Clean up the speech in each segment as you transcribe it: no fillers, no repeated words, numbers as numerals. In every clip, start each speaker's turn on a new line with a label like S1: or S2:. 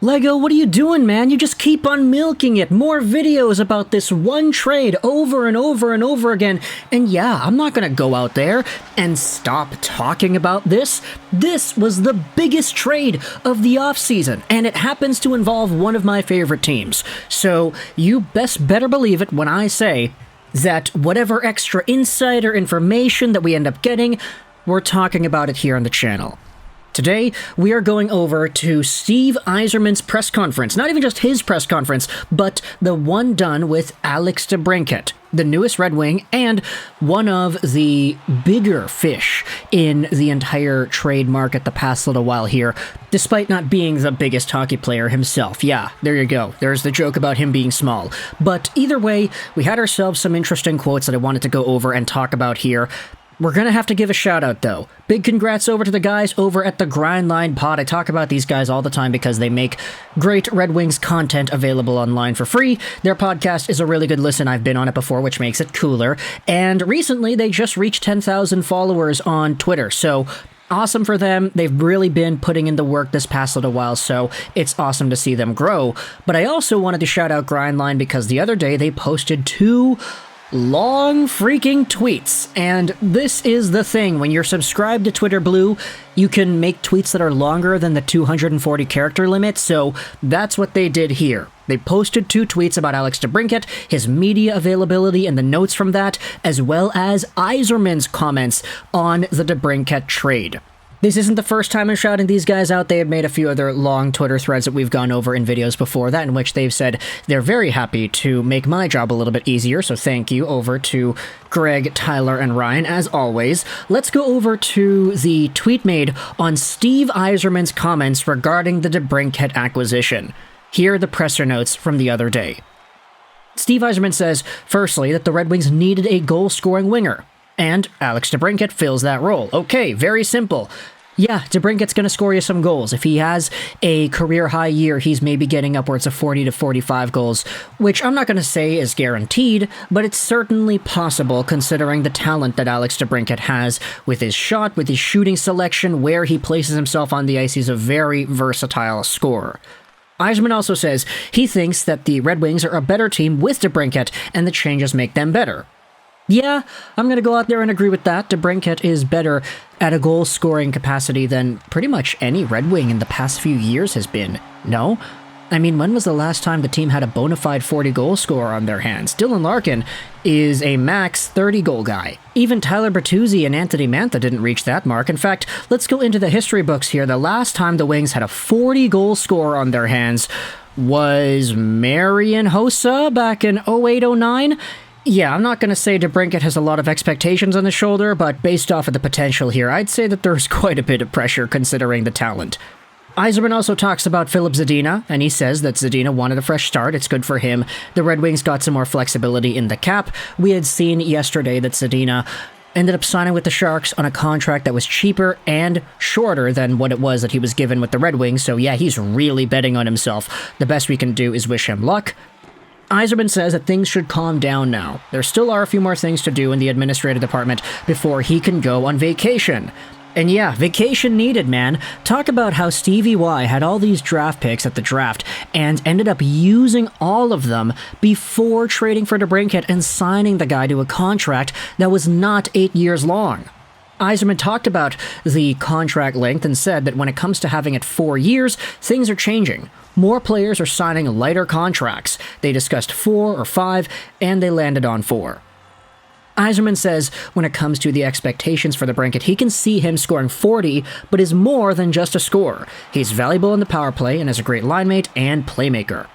S1: Lego, what are you doing, man? You just keep on milking it. More videos about this one trade over and over and over again. And yeah, I'm not gonna go out there and stop talking about this. This was the biggest trade of the offseason, and it happens to involve one of my favorite teams. So you best better believe it when I say that whatever extra insider information that we end up getting, we're talking about it here on the channel. Today, we are going over to Steve Yzerman's press conference. Not even just his press conference, but the one done with Alex DeBRINCAT, the newest Red Wing, and one of the bigger fish in the entire trade market the past little while here, despite not being the biggest hockey player himself. Yeah, there you go. There's the joke about him being small. But either way, we had ourselves some interesting quotes that I wanted to go over and talk about here. We're gonna have to give a shout out though. Big congrats over to the guys over at the Grindline Pod. I talk about these guys all the time because they make great Red Wings content available online for free. Their podcast is a really good listen. I've been on it before, which makes it cooler. And recently they just reached 10,000 followers on Twitter. So awesome for them. They've really been putting in the work this past little while, so it's awesome to see them grow. But I also wanted to shout out Grindline because the other day they posted 2 long freaking tweets. And this is the thing, when you're subscribed to Twitter Blue, you can make tweets that are longer than the 240 character limit, so that's what they did here. They posted 2 tweets about Alex DeBRINCAT, his media availability and the notes from that, as well as Yzerman's comments on the DeBRINCAT trade. This isn't the first time I'm shouting these guys out. They have made a few other long Twitter threads that we've gone over in videos before that, in which they've said they're very happy to make my job a little bit easier, so thank you over to Greg, Tyler, and Ryan, as always. Let's go over to the tweet made on Steve Yzerman's comments regarding the DeBRINCAT acquisition. Here are the presser notes from the other day. Steve Yzerman says, firstly, that the Red Wings needed a goal-scoring winger, and Alex DeBRINCAT fills that role. Okay, very simple. Yeah, DeBrincat's going to score you some goals. If he has a career-high year, he's maybe getting upwards of 40 to 45 goals, which I'm not going to say is guaranteed, but it's certainly possible considering the talent that Alex DeBRINCAT has with his shot, with his shooting selection, where he places himself on the ice. He's a very versatile scorer. Yzerman also says he thinks that the Red Wings are a better team with DeBRINCAT, and the changes make them better. Yeah, I'm going to go out there and agree with that. DeBRINCAT is better at a goal-scoring capacity than pretty much any Red Wing in the past few years has been. No? I mean, when was the last time the team had a bona fide 40-goal scorer on their hands? Dylan Larkin is a max 30-goal guy. Even Tyler Bertuzzi and Anthony Mantha didn't reach that mark. In fact, let's go into the history books here. The last time the Wings had a 40-goal scorer on their hands was Marian Hossa back in 08-09. Yeah, I'm not going to say DeBRINCAT has a lot of expectations on the shoulder, but based off of the potential here, I'd say that there's quite a bit of pressure considering the talent. Yzerman also talks about Filip Zadina, and he says that Zadina wanted a fresh start. It's good for him. The Red Wings got some more flexibility in the cap. We had seen yesterday that Zadina ended up signing with the Sharks on a contract that was cheaper and shorter than what it was that he was given with the Red Wings, so yeah, he's really betting on himself. The best we can do is wish him luck. Yzerman says that things should calm down now. There still are a few more things to do in the administrative department before he can go on vacation. And yeah, vacation needed, man. Talk about how Stevie Y had all these draft picks at the draft and ended up using all of them before trading for DeBRINCAT and signing the guy to a contract that was not 8 years long. Yzerman talked about the contract length and said that when it comes to having it 4 years, things are changing. More players are signing lighter contracts. They discussed 4 or 5, and they landed on 4. Yzerman says when it comes to the expectations for DeBRINCAT, he can see him scoring 40, but is more than just a scorer. He's valuable in the power play and is a great line mate and playmaker.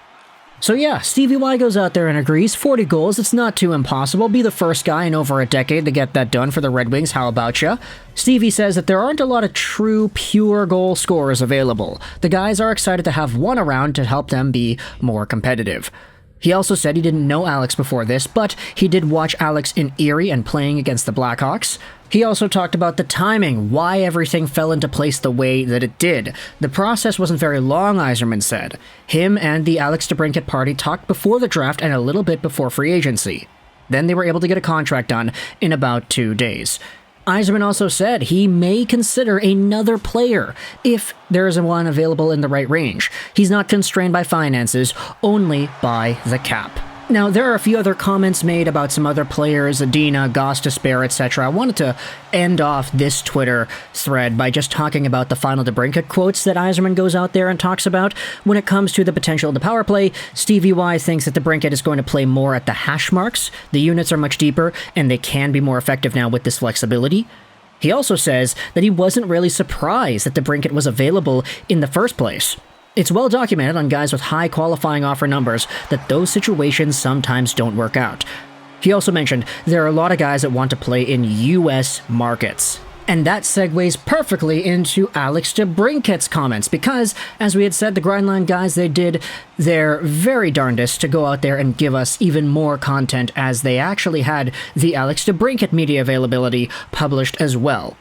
S1: So yeah, Stevie Y goes out there and agrees. 40 goals, it's not too impossible. Be the first guy in over a decade to get that done for the Red Wings, how about ya? Stevie says that there aren't a lot of true, pure goal scorers available. The guys are excited to have one around to help them be more competitive. He also said he didn't know Alex before this, but he did watch Alex in Erie and playing against the Blackhawks. He also talked about the timing, why everything fell into place the way that it did. The process wasn't very long, Yzerman said. Him and the Alex DeBRINCAT party talked before the draft and a little bit before free agency. Then they were able to get a contract done in about 2 days. Yzerman also said he may consider another player if there is one available in the right range. He's not constrained by finances, only by the cap. Now, there are a few other comments made about some other players, Adina, Gostisbehere, etc. I wanted to end off this Twitter thread by just talking about the final DeBrincat quotes that Yzerman goes out there and talks about. When it comes to the potential of the power play, Stevie Y thinks that DeBrincat is going to play more at the hash marks. The units are much deeper, and they can be more effective now with this flexibility. He also says that he wasn't really surprised that DeBrincat was available in the first place. It's well documented on guys with high qualifying offer numbers that those situations sometimes don't work out. He also mentioned there are a lot of guys that want to play in US markets. And that segues perfectly into Alex DeBrincat's comments because, as we had said, the Grindline guys, they did their very darndest to go out there and give us even more content as they actually had the Alex DeBrincat media availability published as well.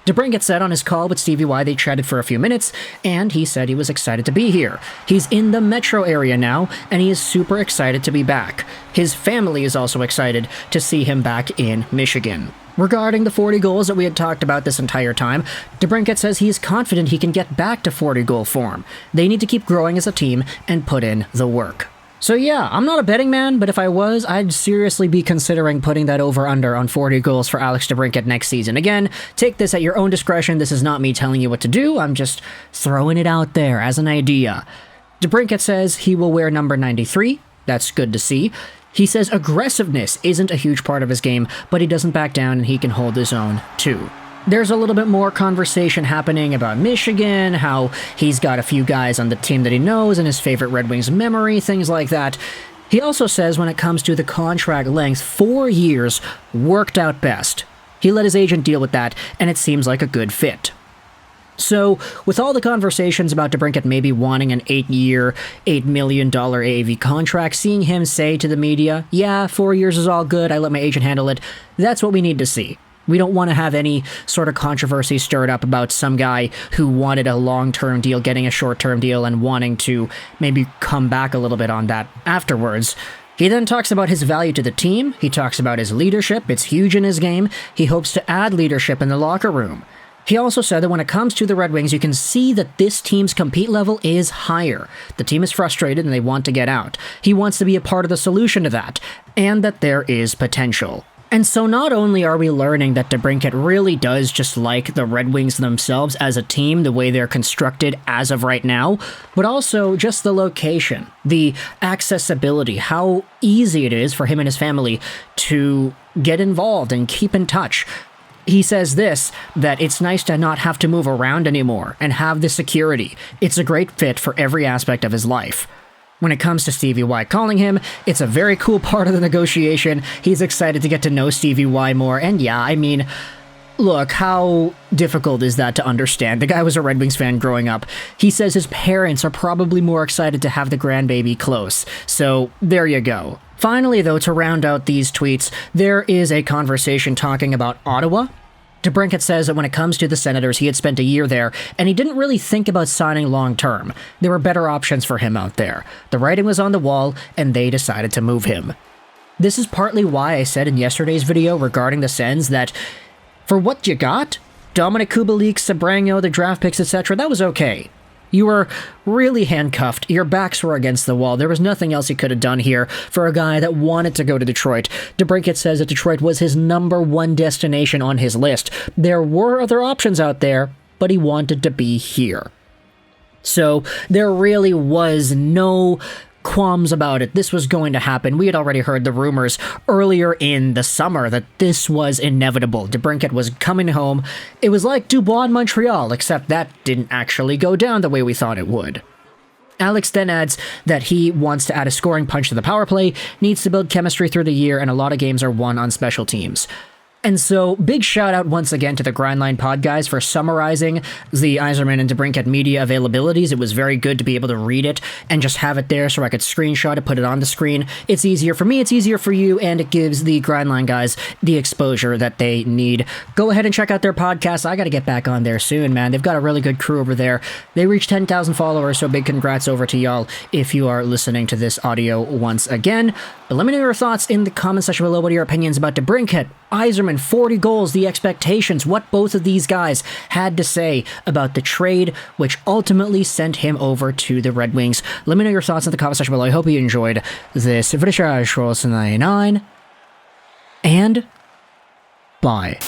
S1: DeBrincat said on his call with Stevie Y they chatted for a few minutes, and he said he was excited to be here. He's in the metro area now, and he is super excited to be back. His family is also excited to see him back in Michigan. Regarding the 40 goals that we had talked about this entire time, DeBrincat says he is confident he can get back to 40-goal form. They need to keep growing as a team and put in the work. So yeah, I'm not a betting man, but if I was, I'd seriously be considering putting that over-under on 40 goals for Alex DeBrincat next season. Again, take this at your own discretion. This is not me telling you what to do. I'm just throwing it out there as an idea. DeBrincat says he will wear number 93. That's good to see. He says aggressiveness isn't a huge part of his game, but he doesn't back down and he can hold his own too. There's a little bit more conversation happening about Michigan, how he's got a few guys on the team that he knows and his favorite Red Wings memory, things like that. He also says when it comes to the contract length, 4 years worked out best. He let his agent deal with that, and it seems like a good fit. So, with all the conversations about DeBrincat maybe wanting an 8-year, $8 million AAV contract, seeing him say to the media, yeah, 4 years is all good, I let my agent handle it, that's what we need to see. We don't want to have any sort of controversy stirred up about some guy who wanted a long-term deal getting a short-term deal and wanting to maybe come back a little bit on that afterwards. He then talks about his value to the team. He talks about his leadership. It's huge in his game. He hopes to add leadership in the locker room. He also said that when it comes to the Red Wings, you can see that this team's compete level is higher. The team is frustrated and they want to get out. He wants to be a part of the solution to that, and that there is potential. And so not only are we learning that DeBrincat really does just like the Red Wings themselves as a team, the way they're constructed as of right now, but also just the location, the accessibility, how easy it is for him and his family to get involved and keep in touch. He says this, that it's nice to not have to move around anymore and have the security. It's a great fit for every aspect of his life. When it comes to Stevie Y calling him, it's a very cool part of the negotiation. He's excited to get to know Stevie Y more, and yeah, I mean, look, how difficult is that to understand? The guy was a Red Wings fan growing up. He says his parents are probably more excited to have the grandbaby close, so there you go. Finally, though, to round out these tweets, there is a conversation talking about Ottawa. DeBrincat says that when it comes to the Senators, he had spent a year there, and he didn't really think about signing long-term. There were better options for him out there. The writing was on the wall, and they decided to move him. This is partly why I said in yesterday's video regarding the Sens that, for what you got, Dominic Kubalik, Sebrango, the draft picks, etc., that was okay. You were really handcuffed. Your backs were against the wall. There was nothing else he could have done here for a guy that wanted to go to Detroit. DeBrincat says that Detroit was his #1 destination on his list. There were other options out there, but he wanted to be here. So there really was no qualms about it. This was going to happen. We had already heard the rumors earlier in the summer that this was inevitable. DeBrincat was coming home. It was like Dubois in Montreal, except that didn't actually go down the way we thought it would. Alex then adds that he wants to add a scoring punch to the power play, needs to build chemistry through the year, and a lot of games are won on special teams. And so, big shout out once again to the Grindline Pod guys for summarizing the Yzerman and DeBrincat media availabilities. It was very good to be able to read it and just have it there so I could screenshot it, put it on the screen. It's easier for me, it's easier for you, and it gives the Grindline guys the exposure that they need. Go ahead and check out their podcast. I gotta get back on there soon, man. They've got a really good crew over there. They reached 10,000 followers, so big congrats over to y'all if you are listening to this audio once again. But let me know your thoughts in the comment section below. What are your opinions about DeBrincat? Yzerman, 40 goals, the expectations, what both of these guys had to say about the trade, which ultimately sent him over to the Red Wings. Let me know your thoughts in the comment section below. I hope you enjoyed this video. 99, and bye.